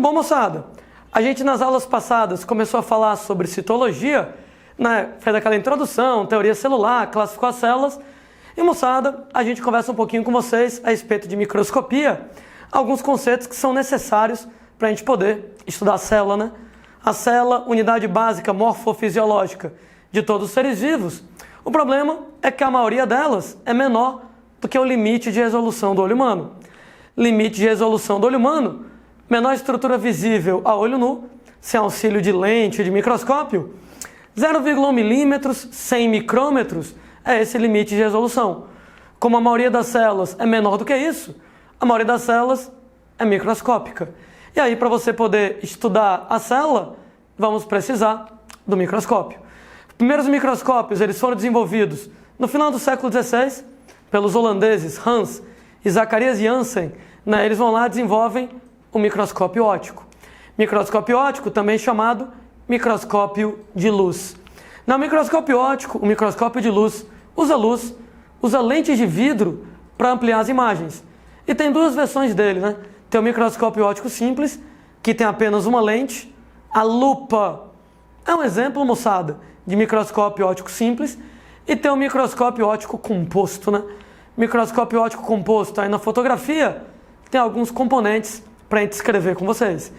bom, moçada? A gente nas aulas passadas começou a falar sobre citologia, né? Fez aquela introdução, teoria celular, classificou as células. E, moçada, a gente conversa um pouquinho com vocês a respeito de microscopia, alguns conceitos que são necessários para a gente poder estudar a célula, né? A célula, unidade básica morfofisiológica de todos os seres vivos. O problema é que a maioria delas é menor do que o limite de resolução do olho humano. Limite de resolução do olho humano, menor estrutura visível a olho nu, sem auxílio de lente de microscópio, 0,1 milímetros, 100 micrômetros é esse limite de resolução. Como a maioria das células é menor do que isso, a maioria das células é microscópica. E aí, para você poder estudar a célula, vamos precisar do microscópio. Os primeiros microscópios eles foram desenvolvidos no final do século XVI pelos holandeses Hans e Zacharias Janssen. Eles vão lá e desenvolvem o microscópio óptico. Microscópio óptico, também chamado microscópio de luz. No microscópio óptico, o microscópio de luz, usa lentes de vidro para ampliar as imagens. E tem duas versões dele, né? Tem o microscópio óptico simples, que tem apenas uma lente. A lupa é um exemplo, moçada, de microscópio óptico simples. E tem o microscópio óptico composto, né? Microscópio óptico composto, aí na fotografia, tem alguns componentes para a gente escrever com vocês.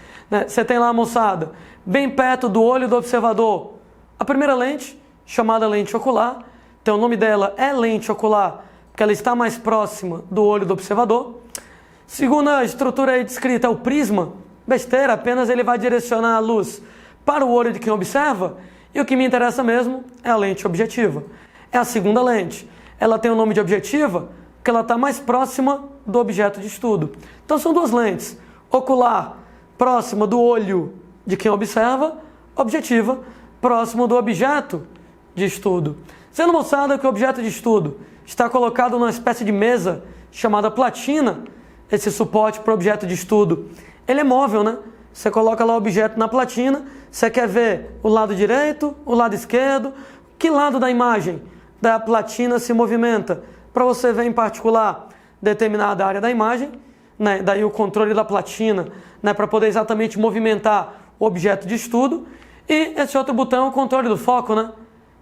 Você tem lá, moçada, bem perto do olho do observador, a primeira lente, chamada lente ocular. Então o nome dela é lente ocular, porque ela está mais próxima do olho do observador. Segunda estrutura aí descrita é o prisma. Besteira, apenas ele vai direcionar a luz para o olho de quem observa. E o que me interessa mesmo é a lente objetiva. É a segunda lente. Ela tem o nome de objetiva porque ela está mais próxima do objeto de estudo. Então são duas lentes. Ocular, próxima do olho de quem observa. Objetiva, próximo do objeto de estudo. Sendo, moçada, que o objeto de estudo está colocado numa espécie de mesa chamada platina, esse suporte para o objeto de estudo, ele é móvel, né? Você coloca lá o objeto na platina, você quer ver o lado direito, o lado esquerdo, que lado da imagem da platina se movimenta, para você ver em particular determinada área da imagem, né? Daí o controle da platina, né? Para poder exatamente movimentar o objeto de estudo. E esse outro botão é o controle do foco, né?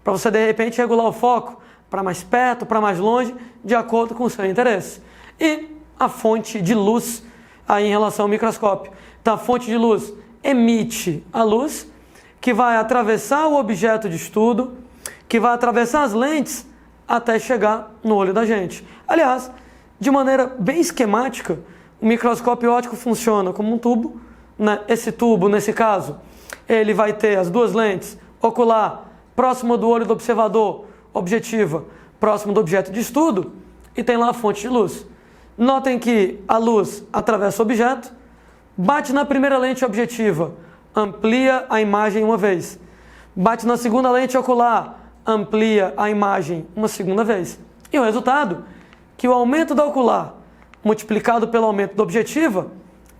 Para você de repente regular o foco para mais perto, para mais longe, de acordo com o seu interesse. E a fonte de luz aí em relação ao microscópio. Então a fonte de luz emite a luz que vai atravessar o objeto de estudo, que vai atravessar as lentes até chegar no olho da gente. Aliás, de maneira bem esquemática, o microscópio óptico funciona como um tubo, né? Esse tubo, nesse caso, ele vai ter as duas lentes, ocular, próximo do olho do observador, objetiva, próximo do objeto de estudo, e tem lá a fonte de luz. Notem que a luz atravessa o objeto, bate na primeira lente objetiva, amplia a imagem uma vez. Bate na segunda lente ocular, amplia a imagem uma segunda vez. E o resultado, que o aumento da ocular multiplicado pelo aumento da objetiva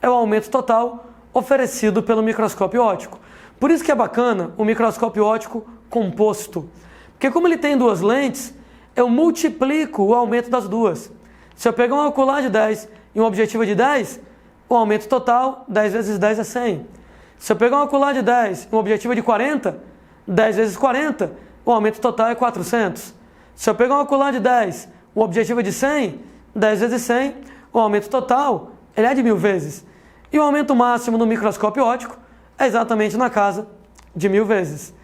é o aumento total oferecido pelo microscópio óptico. Por isso que é bacana o microscópio óptico composto. Porque como ele tem duas lentes, eu multiplico o aumento das duas. Se eu pegar um ocular de 10 e uma objetiva de 10, o aumento total, 10 vezes 10 é 100. Se eu pegar um ocular de 10 e uma objetiva de 40, 10 vezes 40, o aumento total é 400. Se eu pegar um ocular de 10 e uma objetiva de 100, 10 vezes 100, o aumento total ele é de 1000 vezes. E o aumento máximo no microscópio óptico é exatamente na casa de 1000 vezes.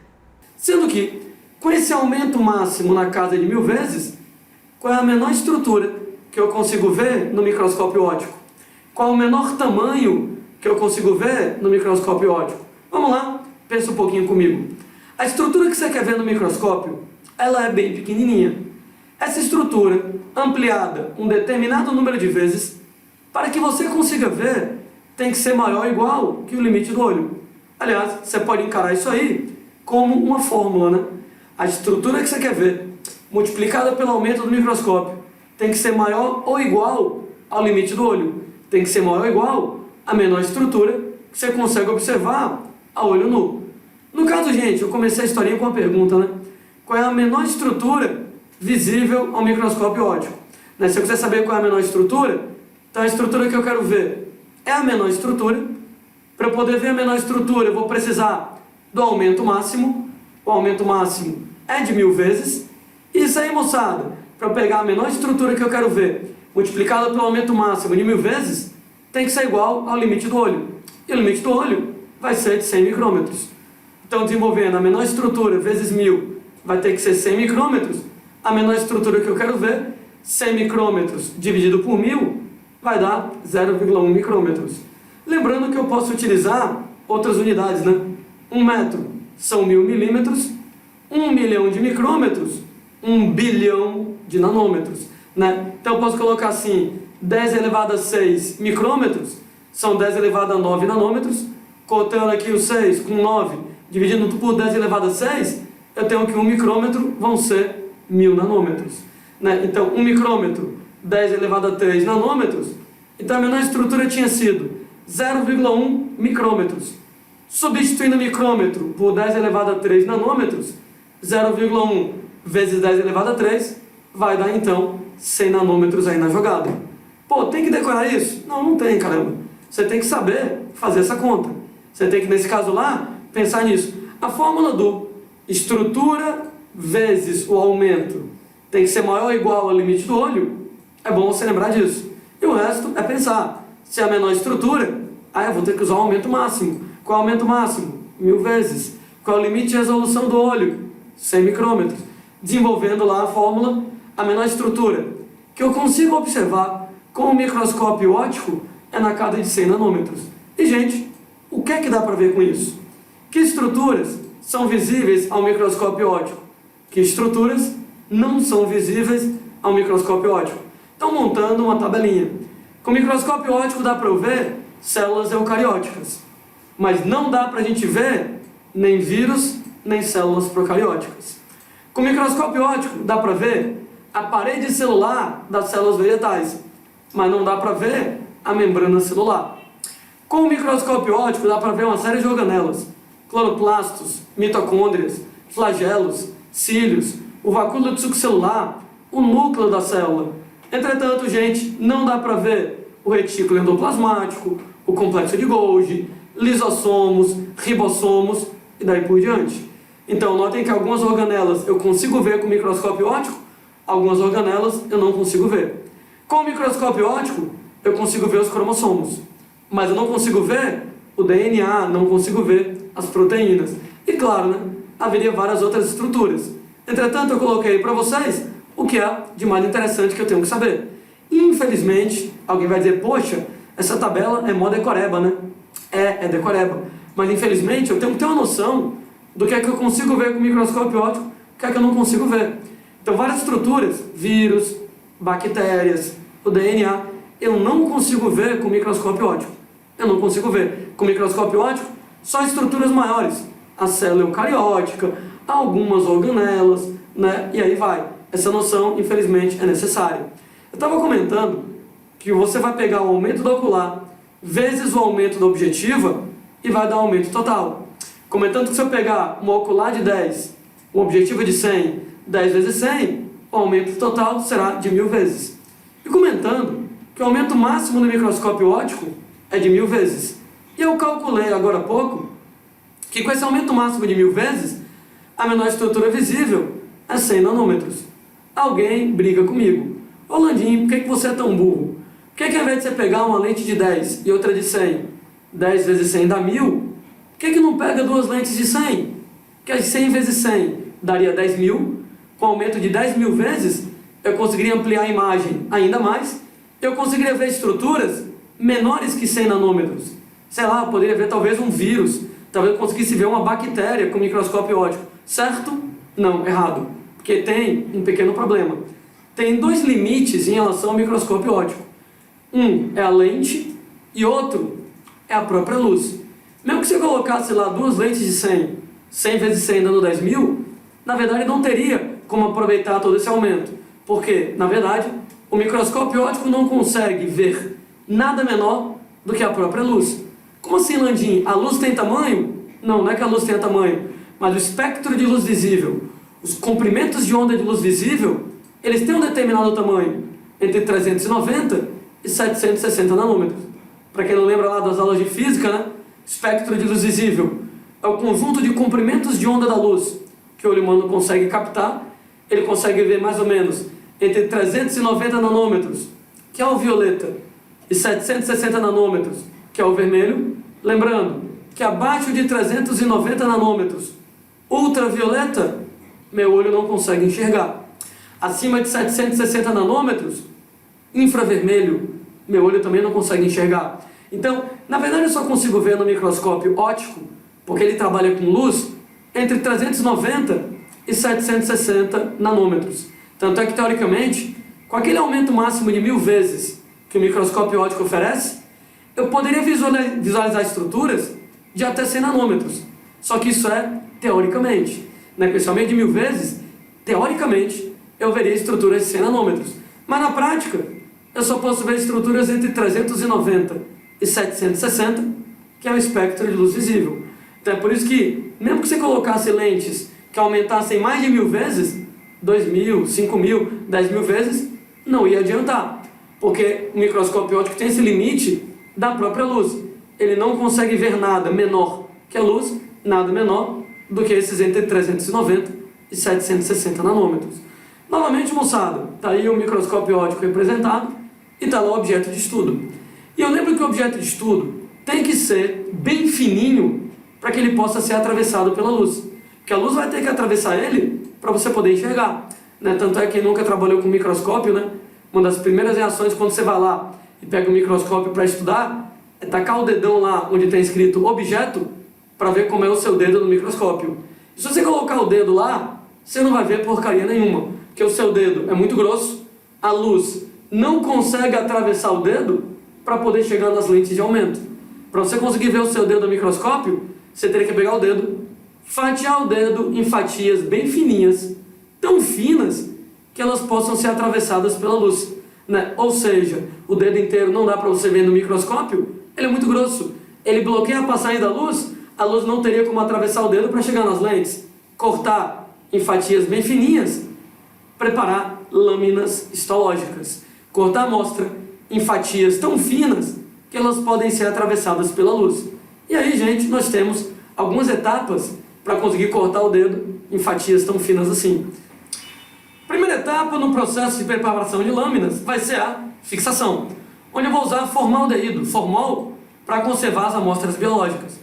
Sendo que, com esse aumento máximo na casa de 1000 vezes, qual é a menor estrutura que eu consigo ver no microscópio óptico? Qual é o menor tamanho que eu consigo ver no microscópio óptico? Vamos lá, pensa um pouquinho comigo. A estrutura que você quer ver no microscópio, ela é bem pequenininha. Essa estrutura, ampliada um determinado número de vezes, para que você consiga ver, tem que ser maior ou igual que o limite do olho. Aliás, você pode encarar isso aí como uma fórmula, né? A estrutura que você quer ver, multiplicada pelo aumento do microscópio, tem que ser maior ou igual ao limite do olho. Tem que ser maior ou igual à menor estrutura que você consegue observar a olho nu. No caso, gente, eu comecei a historinha com uma pergunta, né? Qual é a menor estrutura visível ao microscópio óptico? Se eu quiser saber qual é a menor estrutura, então a estrutura que eu quero ver é a menor estrutura Para eu poder ver a menor estrutura, eu vou precisar do aumento máximo. O aumento máximo é de 1000 vezes. Isso aí, moçada, para eu pegar a menor estrutura que eu quero ver, multiplicada pelo aumento máximo de 1000 vezes, tem que ser igual ao limite do olho. E o limite do olho vai ser de 100 micrômetros. Então, desenvolvendo a menor estrutura vezes 1000, vai ter que ser 100 micrômetros. A menor estrutura que eu quero ver, 100 micrômetros dividido por 1000, vai dar 0,1 micrômetros. Lembrando que eu posso utilizar outras unidades, né? 1 metro são 1000 milímetros, 1 milhão de micrômetros, 1 bilhão de nanômetros, né? Então eu posso colocar assim, 10 elevado a 6 micrômetros são 10 elevado a 9 nanômetros. Contando aqui o 6 com 9, dividindo por 10 elevado a 6, eu tenho que 1 micrômetro vão ser 1000 nanômetros, né? Então 1 micrômetro, 10 elevado a 3 nanômetros, então a menor estrutura tinha sido 0,1 micrômetros. Substituindo micrômetro por 10 elevado a 3 nanômetros, 0,1 vezes 10 elevado a 3 vai dar então 100 nanômetros aí na jogada. Pô, tem que decorar isso? Não, não tem, caramba. Você tem que saber fazer essa conta. Você tem que, nesse caso lá, pensar nisso. A fórmula do estrutura vezes o aumento tem que ser maior ou igual ao limite do olho. É bom você lembrar disso. E o resto é pensar. Se é a menor estrutura, aí eu vou ter que usar o aumento máximo. Qual é o aumento máximo? 1000 vezes. Qual é o limite de resolução do olho? 100 micrômetros. Desenvolvendo lá a fórmula, a menor estrutura que eu consigo observar com o microscópio óptico é na casa de 100 nanômetros. E, gente, o que é que dá para ver com isso? Que estruturas são visíveis ao microscópio óptico? Que estruturas não são visíveis ao microscópio óptico? Então, montando uma tabelinha. Com o microscópio óptico dá para eu ver células eucarióticas, mas não dá para a gente ver nem vírus, nem células procarióticas. Com o microscópio óptico dá para ver a parede celular das células vegetais, mas não dá para ver a membrana celular. Com o microscópio óptico dá para ver uma série de organelas, cloroplastos, mitocôndrias, flagelos, cílios, o vacúolo subcelular, o núcleo da célula. Entretanto, gente, não dá para ver o retículo endoplasmático, o complexo de Golgi, lisossomos, ribossomos e daí por diante. Então, notem que algumas organelas eu consigo ver com o microscópio óptico, algumas organelas eu não consigo ver. Com o microscópio óptico, eu consigo ver os cromossomos, mas eu não consigo ver o DNA, não consigo ver as proteínas. E claro, né, haveria várias outras estruturas. Entretanto, eu coloquei para vocês o que é de mais interessante que eu tenho que saber. Infelizmente, alguém vai dizer, poxa, essa tabela é mó decoreba, né? É decoreba. Mas infelizmente, eu tenho que ter uma noção do que é que eu consigo ver com o microscópio óptico, o que é que eu não consigo ver. Então, várias estruturas, vírus, bactérias, o DNA, eu não consigo ver com o microscópio óptico. Eu não consigo ver com o microscópio óptico só estruturas maiores. A célula eucariótica, algumas organelas, né? E aí vai. Essa noção, infelizmente, é necessária. Eu estava comentando que você vai pegar o aumento do ocular vezes o aumento da objetiva e vai dar aumento total. Comentando que se eu pegar uma ocular de 10, uma objetiva de 100, 10 vezes 100, o aumento total será de 1000 vezes. E comentando que o aumento máximo no microscópio óptico é de 1000 vezes. E eu calculei agora há pouco que com esse aumento máximo de 1000 vezes, a menor estrutura visível é 100 nanômetros. Alguém briga comigo. Ô Landinho, por que você é tão burro? Por que ao invés de você pegar uma lente de 10 e outra de 100, 10 vezes 100 dá 1000, por que não pega duas lentes de 100? Porque 100 vezes 100 daria 10.000, com aumento de 10.000 vezes, eu conseguiria ampliar a imagem ainda mais, eu conseguiria ver estruturas menores que 100 nanômetros. Sei lá, eu poderia ver talvez um vírus, talvez eu conseguisse ver uma bactéria com microscópio óptico. Certo? Não, errado. Porque tem um pequeno problema. Tem dois limites em relação ao microscópio óptico. Um é a lente e outro é a própria luz. Mesmo que você colocasse lá duas lentes de 100, 100 vezes 100 dando 10.000, na verdade não teria como aproveitar todo esse aumento. Porque, na verdade, o microscópio óptico não consegue ver nada menor do que a própria luz. Como assim, Landim? A luz tem tamanho? Não, não é que a luz tenha tamanho, mas o espectro de luz visível, os comprimentos de onda de luz visível, eles têm um determinado tamanho, entre 390 e 760 nanômetros. Para quem não lembra lá das aulas de física, né? Espectro de luz visível é o conjunto de comprimentos de onda da luz que o olho humano consegue captar. Ele consegue ver mais ou menos entre 390 nanômetros, que é o violeta, e 760 nanômetros, que é o vermelho. Lembrando que abaixo de 390 nanômetros, ultravioleta, meu olho não consegue enxergar. Acima de 760 nanômetros, infravermelho, meu olho também não consegue enxergar. Então, na verdade, eu só consigo ver no microscópio óptico, porque ele trabalha com luz, entre 390 e 760 nanômetros. Tanto é que, teoricamente, com aquele aumento máximo de 1000 vezes que o microscópio óptico oferece, eu poderia visualizar estruturas de até 100 nanômetros. Só que isso é teoricamente. Com esse aumento de 1000 vezes, teoricamente, eu veria estruturas de 100 nanômetros. Mas na prática, eu só posso ver estruturas entre 390 e 760, que é o espectro de luz visível. Então é por isso que, mesmo que você colocasse lentes que aumentassem mais de 1000 vezes, 2000, 5000, 10.000 vezes, não ia adiantar. Porque o microscópio óptico tem esse limite da própria luz. Ele não consegue ver nada menor que a luz, nada menor do que esses entre 390 e 760 nanômetros. Novamente, moçada, está aí o microscópio óptico representado e está lá o objeto de estudo. E eu lembro que o objeto de estudo tem que ser bem fininho para que ele possa ser atravessado pela luz. Porque a luz vai ter que atravessar ele para você poder enxergar. Tanto é que quem nunca trabalhou com microscópio, uma das primeiras reações quando você vai lá e pega o microscópio para estudar é tacar o dedão lá onde tem escrito objeto para ver como é o seu dedo no microscópio. E se você colocar o dedo lá, você não vai ver porcaria nenhuma, porque o seu dedo é muito grosso, a luz não consegue atravessar o dedo para poder chegar nas lentes de aumento. Para você conseguir ver o seu dedo no microscópio, você teria que pegar o dedo, fatiar o dedo em fatias bem fininhas, tão finas que elas possam ser atravessadas pela luz. Ou seja, o dedo inteiro não dá para você ver no microscópio, ele é muito grosso. Ele bloqueia a passagem da luz, a luz não teria como atravessar o dedo para chegar nas lentes. Cortar em fatias bem fininhas, preparar lâminas histológicas. Cortar a amostra em fatias tão finas que elas podem ser atravessadas pela luz. E aí, gente, nós temos algumas etapas para conseguir cortar o dedo em fatias tão finas assim. Primeira etapa no processo de preparação de lâminas vai ser a fixação, onde eu vou usar formaldeído, formol, para conservar as amostras biológicas.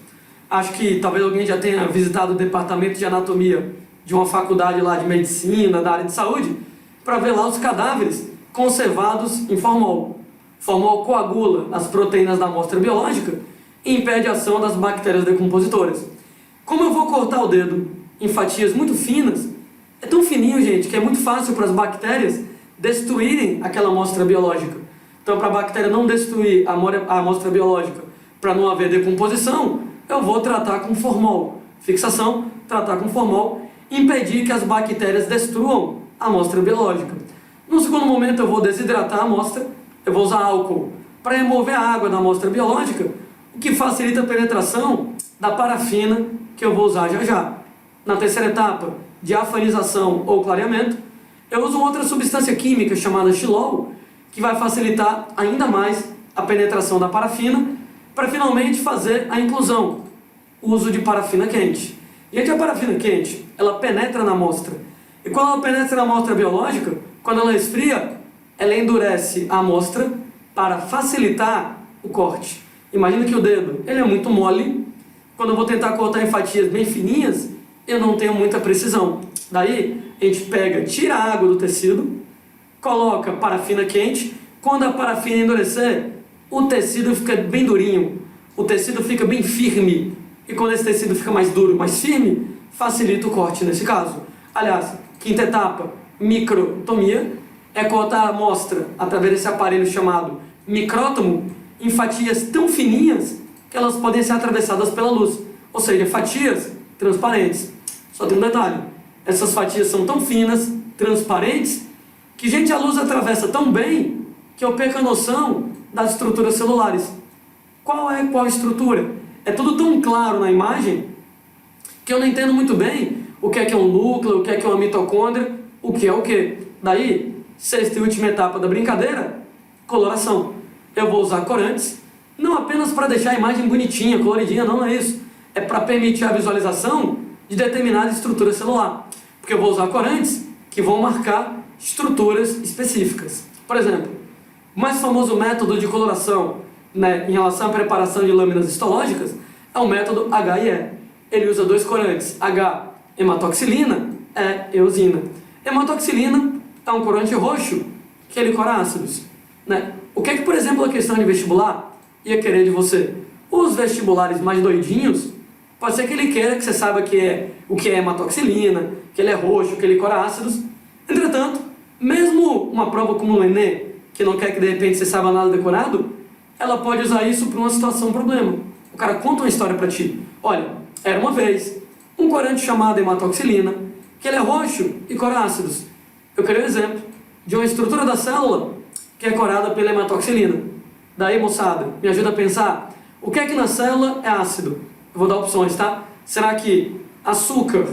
Acho que talvez alguém já tenha visitado o departamento de anatomia de uma faculdade lá de medicina, da área de saúde, para ver lá os cadáveres conservados em formol. Formol coagula as proteínas da amostra biológica e impede a ação das bactérias decompositoras. Como eu vou cortar o dedo em fatias muito finas, é tão fininho, gente, que é muito fácil para as bactérias destruírem aquela amostra biológica. Então, para a bactéria não destruir a amostra biológica, para não haver decomposição, eu vou tratar com formol. Fixação, tratar com formol, impedir que as bactérias destruam a amostra biológica. No segundo momento, eu vou desidratar a amostra, eu vou usar álcool para remover a água da amostra biológica, o que facilita a penetração da parafina que eu vou usar já já. Na terceira etapa, diafanização ou clareamento, eu uso outra substância química chamada xilol, que vai facilitar ainda mais a penetração da parafina, para finalmente fazer a inclusão, o uso de parafina quente. E a parafina quente, ela penetra na amostra. E quando ela penetra na amostra biológica, quando ela esfria, ela endurece a amostra para facilitar o corte. Imagina que o dedo ele é muito mole, quando eu vou tentar cortar em fatias bem fininhas, eu não tenho muita precisão. Daí, a gente pega, tira a água do tecido, coloca parafina quente, quando a parafina endurecer, o tecido fica bem durinho, o tecido fica bem firme, e quando esse tecido fica mais duro, mais firme, facilita o corte nesse caso. Aliás, quinta etapa, microtomia, é cortar a amostra através desse aparelho chamado micrótomo, em fatias tão fininhas que elas podem ser atravessadas pela luz, ou seja, fatias transparentes. Só tem um detalhe, essas fatias são tão finas, transparentes, que, gente, a luz atravessa tão bem que eu perco a noção das estruturas celulares. Qual é qual estrutura? É tudo tão claro na imagem que eu não entendo muito bem o que é um núcleo, o que é uma mitocôndria, o que é o que. Daí, sexta e última etapa da brincadeira, coloração. Eu vou usar corantes não apenas para deixar a imagem bonitinha, coloridinha, não é isso. É para permitir a visualização de determinada estrutura celular. Porque eu vou usar corantes que vão marcar estruturas específicas. Por exemplo, o mais famoso método de coloração, né, em relação à preparação de lâminas histológicas é o método H e E. Ele usa dois corantes, H, hematoxilina, E, eosina. Hematoxilina é um corante roxo que ele cora ácidos. Né? O que é que, por exemplo, a questão de vestibular ia querer de você? Os vestibulares mais doidinhos, pode ser que ele queira que você saiba o que é hematoxilina, que ele é roxo, que ele cora ácidos. Entretanto, mesmo uma prova como o Enem, que não quer que de repente você saiba nada decorado, ela pode usar isso para uma situação, um problema. O cara conta uma história para ti. Olha, era uma vez um corante chamado hematoxilina, que ele é roxo e cora ácidos. Eu queria um exemplo de uma estrutura da célula que é corada pela hematoxilina. Daí, moçada, me ajuda a pensar, o que é que na célula é ácido? Eu vou dar opções, tá? Será que açúcar,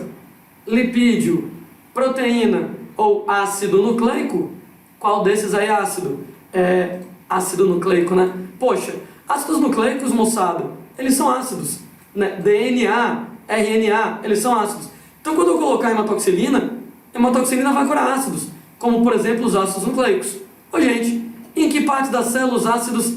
lipídio, proteína ou ácido nucleico? Qual desses aí é ácido? É ácido nucleico, né? Poxa, ácidos nucleicos, moçada, eles são ácidos, né? DNA, RNA, eles são ácidos. Então, quando eu colocar hematoxilina vai curar ácidos, como, por exemplo, os ácidos nucleicos. Ô, gente, em que parte da célula os ácidos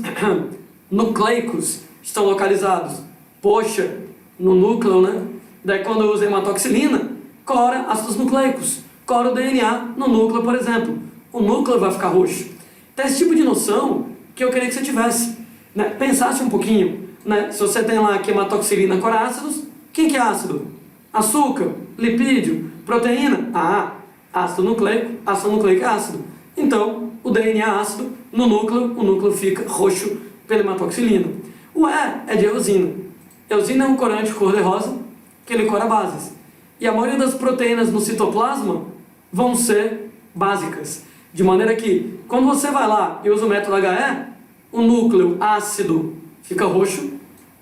nucleicos estão localizados? Poxa, no núcleo, né? Daí, quando eu uso hematoxilina, cora ácidos nucleicos. Cora o DNA no núcleo, por exemplo. O núcleo vai ficar roxo. Então, esse tipo de noção que eu queria que você tivesse. Né? Pensasse um pouquinho. Né? Se você tem lá que hematoxilina cora ácidos, quem que é ácido? Açúcar, lipídio, proteína? Ah, ácido nucleico é ácido. Então, o DNA é ácido, no núcleo, o núcleo fica roxo pela hematoxilina. O E é de eosina. Eosina é um corante cor-de-rosa que ele cora bases. E a maioria das proteínas no citoplasma vão ser básicas. De maneira que, quando você vai lá e usa o método HE, o núcleo ácido fica roxo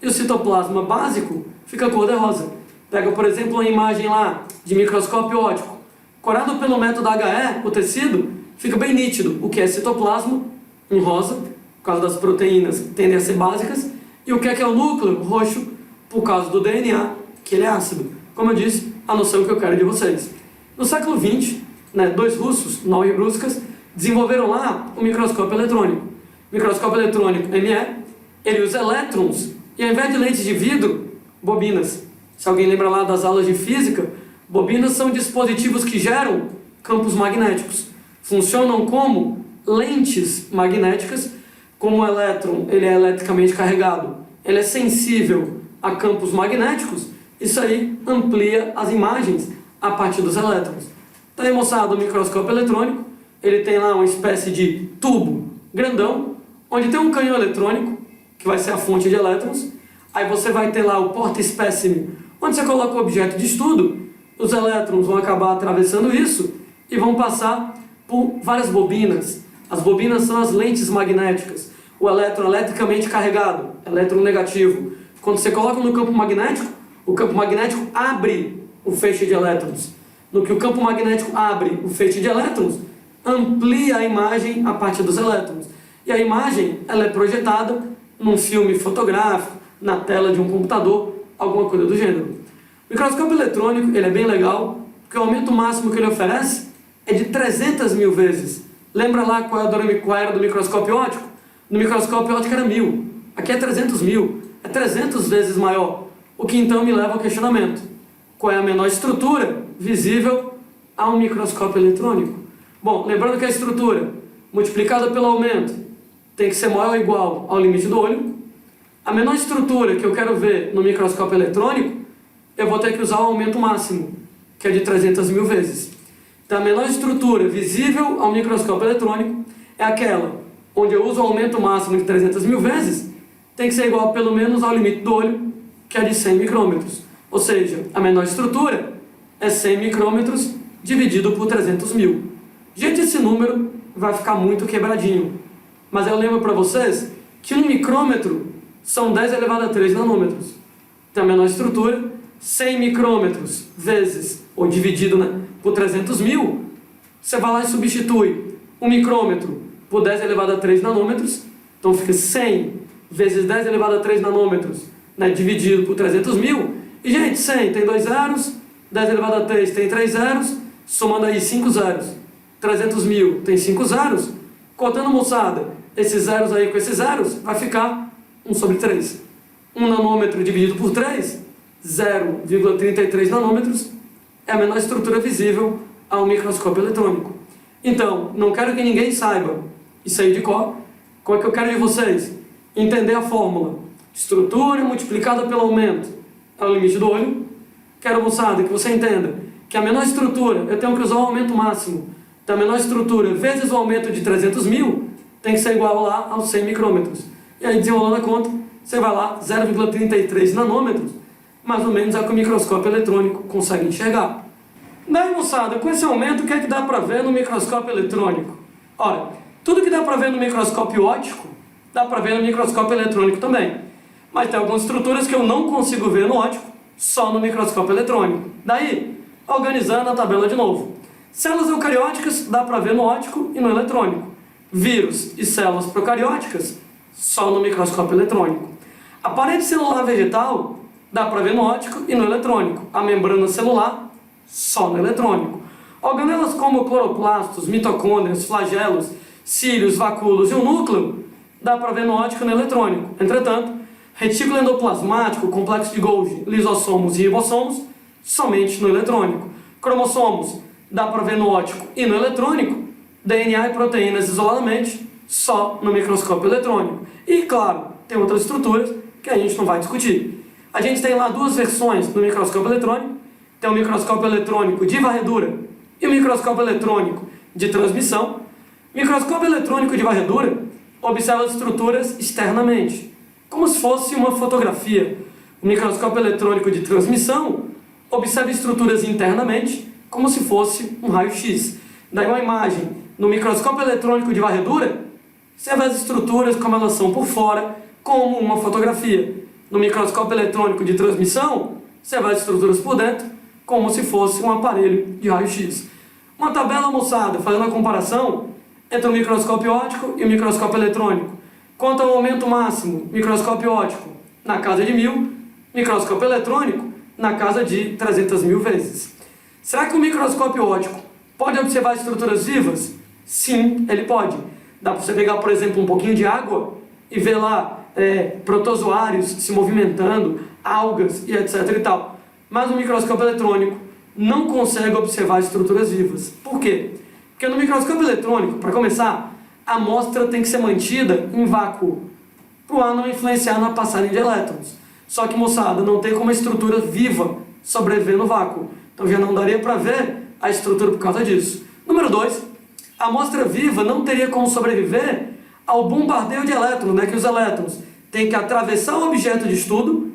e o citoplasma básico fica cor-de-rosa. Pega, por exemplo, uma imagem lá de microscópio óptico. Corado pelo método HE, o tecido fica bem nítido. O que é citoplasma, em rosa, por causa das proteínas que tendem a ser básicas, e o que é o núcleo, roxo, por causa do DNA, que ele é ácido. Como eu disse, a noção que eu quero de vocês. No século XX, né, dois russos, Noll e Bruskas, desenvolveram lá o microscópio eletrônico. O microscópio eletrônico ME, ele usa elétrons, e ao invés de lentes de vidro, bobinas. Se alguém lembra lá das aulas de física, bobinas são dispositivos que geram campos magnéticos. Funcionam como lentes magnéticas, como o elétron ele é eletricamente carregado, ele é sensível a campos magnéticos, isso aí amplia as imagens a partir dos elétrons. Então aí, moçada, o microscópio eletrônico, ele tem lá uma espécie de tubo grandão, onde tem um canhão eletrônico, que vai ser a fonte de elétrons. Aí você vai ter lá o porta-espécime, onde você coloca o objeto de estudo, os elétrons vão acabar atravessando isso e vão passar por várias bobinas. As bobinas são as lentes magnéticas. O elétron eletricamente carregado, elétron negativo. Quando você coloca no campo magnético, o campo magnético abre o feixe de elétrons. No que o campo magnético abre o feixe de elétrons, amplia a imagem a partir dos elétrons. E a imagem ela é projetada num filme fotográfico, na tela de um computador, alguma coisa do gênero. O microscópio eletrônico ele é bem legal, porque o aumento máximo que ele oferece é de 300 mil vezes. Lembra lá qual era do microscópio óptico? No microscópio óptico era 1000. Aqui é 300 mil. É 300 vezes maior. O que então me leva ao questionamento. Qual é a menor estrutura visível a um microscópio eletrônico? Bom, lembrando que a estrutura multiplicada pelo aumento tem que ser maior ou igual ao limite do olho. A menor estrutura que eu quero ver no microscópio eletrônico, eu vou ter que usar o aumento máximo, que é de 300 mil vezes. Então, a menor estrutura visível ao microscópio eletrônico é aquela onde eu uso o aumento máximo de 300 mil vezes, tem que ser igual pelo menos ao limite do olho, que é de 100 micrômetros. Ou seja, a menor estrutura é 100 micrômetros dividido por 300 mil. Gente, esse número vai ficar muito quebradinho. Mas eu lembro para vocês que um micrômetro são 10 elevado a 3 nanômetros. Então, a menor estrutura, 100 micrômetros vezes, ou dividido, né, por 300 mil, você vai lá e substitui um micrômetro por 10 elevado a 3 nanômetros, então fica 100 vezes 10 elevado a 3 nanômetros, né, dividido por 300 mil. E, gente, 100 tem 2 zeros, 10 elevado a 3 tem 3 zeros, somando aí 5 zeros. 300 mil tem 5 zeros. Contando, moçada, esses zeros aí com esses zeros, vai ficar 1 sobre 3. 1 nanômetro dividido por 3, 0,33 nanômetros, é a menor estrutura visível ao microscópio eletrônico. Então, não quero que ninguém saiba isso aí de cor. Qual é que eu quero de vocês? Entender a fórmula. Estrutura multiplicada pelo aumento é o limite do olho. Quero, moçada, que você entenda que a menor estrutura, eu tenho que usar o aumento máximo. Então, a menor estrutura vezes o aumento de 300 mil tem que ser igual lá aos 100 micrômetros. E aí, desenrolando a conta, você vai lá, 0,33 nanômetros, mais ou menos é o que o microscópio eletrônico consegue enxergar. Daí, moçada, com esse aumento, o que é que dá para ver no microscópio eletrônico? Ora, tudo que dá para ver no microscópio óptico, dá para ver no microscópio eletrônico também. Mas tem algumas estruturas que eu não consigo ver no óptico, só no microscópio eletrônico. Daí, organizando a tabela de novo. Células eucarióticas dá para ver no óptico e no eletrônico. Vírus e células procarióticas, só no microscópio eletrônico. A parede celular vegetal dá para ver no óptico e no eletrônico. A membrana celular, só no eletrônico. Organelas como cloroplastos, mitocôndrias, flagelos, cílios, vacúolos e o núcleo, dá para ver no óptico e no eletrônico. Entretanto, retículo endoplasmático, complexo de Golgi, lisossomos e ribossomos, somente no eletrônico. Cromossomos, dá para ver no óptico e no eletrônico. DNA e proteínas isoladamente, só no microscópio eletrônico. E, claro, tem outras estruturas que a gente não vai discutir. A gente tem lá duas versões do microscópio eletrônico. Tem o microscópio eletrônico de varredura e o microscópio eletrônico de transmissão. O microscópio eletrônico de varredura observa as estruturas externamente, como se fosse uma fotografia. O microscópio eletrônico de transmissão observa estruturas internamente, como se fosse um raio-x. Daí uma imagem no microscópio eletrônico de varredura, você vê as estruturas como elas são por fora, como uma fotografia. No microscópio eletrônico de transmissão, você vê as estruturas por dentro, como se fosse um aparelho de raio-x. Uma tabela, moçada, fazendo a comparação entre o microscópio óptico e o microscópio eletrônico. Quanto ao aumento máximo, microscópio óptico na casa de 1000, microscópio eletrônico na casa de 300 mil vezes. Será que o microscópio óptico pode observar estruturas vivas? Sim, ele pode. Dá para você pegar, por exemplo, um pouquinho de água e ver lá protozoários se movimentando, algas e etc e tal. Mas o microscópio eletrônico não consegue observar estruturas vivas. Por quê? Porque no microscópio eletrônico, para começar, a amostra tem que ser mantida em vácuo, para o ar não influenciar na passagem de elétrons. Só que, moçada, não tem como a estrutura viva sobreviver no vácuo. Então já não daria para ver a estrutura por causa disso. Número 2, a amostra viva não teria como sobreviver ao bombardeio de elétrons, né? Que os elétrons têm que atravessar o objeto de estudo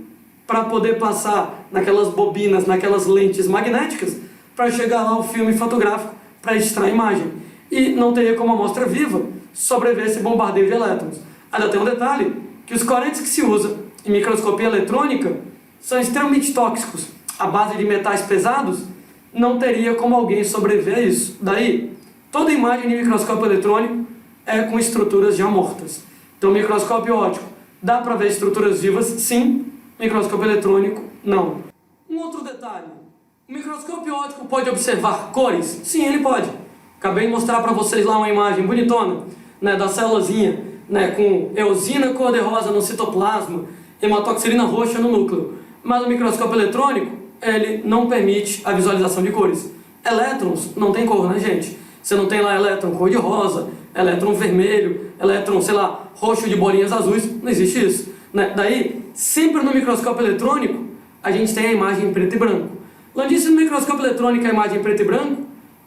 para poder passar naquelas bobinas, naquelas lentes magnéticas, para chegar lá ao filme fotográfico para extrair a imagem. E não teria como a amostra viva sobreviver a esse bombardeio de elétrons. Ainda tem um detalhe, que os corantes que se usa em microscopia eletrônica são extremamente tóxicos. À base de metais pesados, não teria como alguém sobreviver a isso. Daí, toda imagem de microscópio eletrônico é com estruturas já mortas. Então, microscópio óptico, dá para ver estruturas vivas? Sim. Microscópio eletrônico, não. Um outro detalhe, o microscópio óptico pode observar cores? Sim, ele pode. Acabei de mostrar para vocês lá uma imagem bonitona, né, da célulazinha, né, com eosina cor-de-rosa no citoplasma, hematoxilina roxa no núcleo. Mas o microscópio eletrônico, ele não permite a visualização de cores. Elétrons não tem cor, né, gente? Você não tem lá elétron cor-de-rosa, elétron vermelho, elétron, sei lá, roxo de bolinhas azuis, não existe isso, né? Daí, sempre no microscópio eletrônico, a gente tem a imagem em preto e branco. Quando disse no microscópio eletrônico a imagem em preto e branco,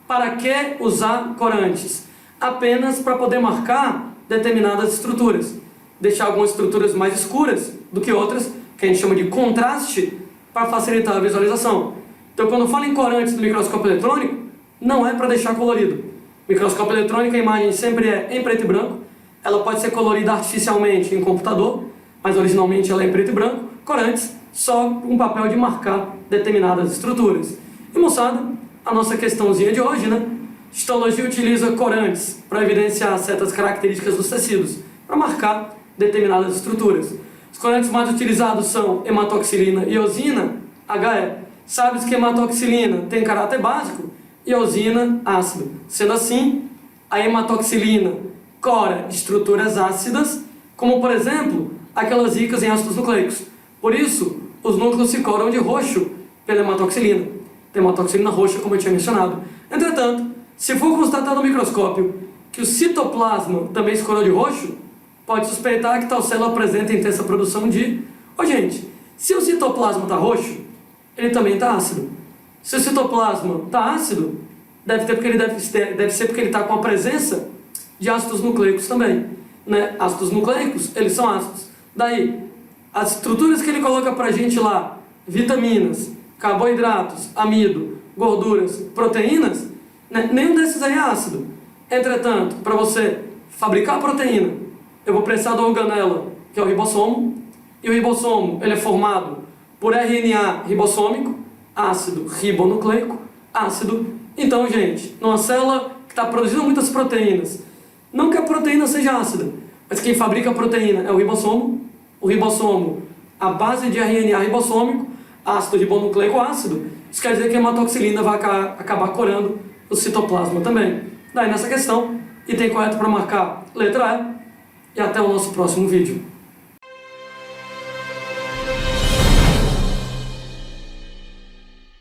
para que usar corantes? Apenas para poder marcar determinadas estruturas. Deixar algumas estruturas mais escuras do que outras, que a gente chama de contraste, para facilitar a visualização. Então, quando eu falo em corantes no microscópio eletrônico, não é para deixar colorido. Microscópio eletrônico, a imagem sempre é em preto e branco. Ela pode ser colorida artificialmente em computador, mas originalmente ela é em preto e branco. Corantes, só um papel de marcar determinadas estruturas. E, moçada, a nossa questãozinha de hoje, né? Histologia utiliza corantes para evidenciar certas características dos tecidos, para marcar determinadas estruturas. Os corantes mais utilizados são hematoxilina e eosina, HE. Sabes que hematoxilina tem caráter básico e eosina ácido. Sendo assim, a hematoxilina cora estruturas ácidas, como por exemplo, aquelas ricas em ácidos nucleicos. Por isso, os núcleos se coram de roxo pela hematoxilina. Tem hematoxilina roxa, como eu tinha mencionado. Entretanto, se for constatado no microscópio que o citoplasma também se corou de roxo, pode suspeitar que tal célula apresenta intensa produção de... gente, se o citoplasma está roxo, ele também está ácido. Se o citoplasma está ácido, deve ser porque ele está com a presença de ácidos nucleicos também. Né? Ácidos nucleicos, eles são ácidos. Daí, as estruturas que ele coloca para a gente lá, vitaminas, carboidratos, amido, gorduras, proteínas, né? Nenhum desses aí é ácido. Entretanto, para você fabricar a proteína, eu vou precisar da organela, que é o ribossomo, e o ribossomo ele é formado por RNA ribossômico, ácido ribonucleico, ácido. Então, gente, numa célula que está produzindo muitas proteínas, não que a proteína seja ácida, mas quem fabrica a proteína é o ribossomo, a base de RNA ribossômico, ácido ribonucleico ácido. Isso quer dizer que a hematoxilina vai acabar corando o citoplasma também. Daí nessa questão, item correto para marcar letra E, e até o nosso próximo vídeo.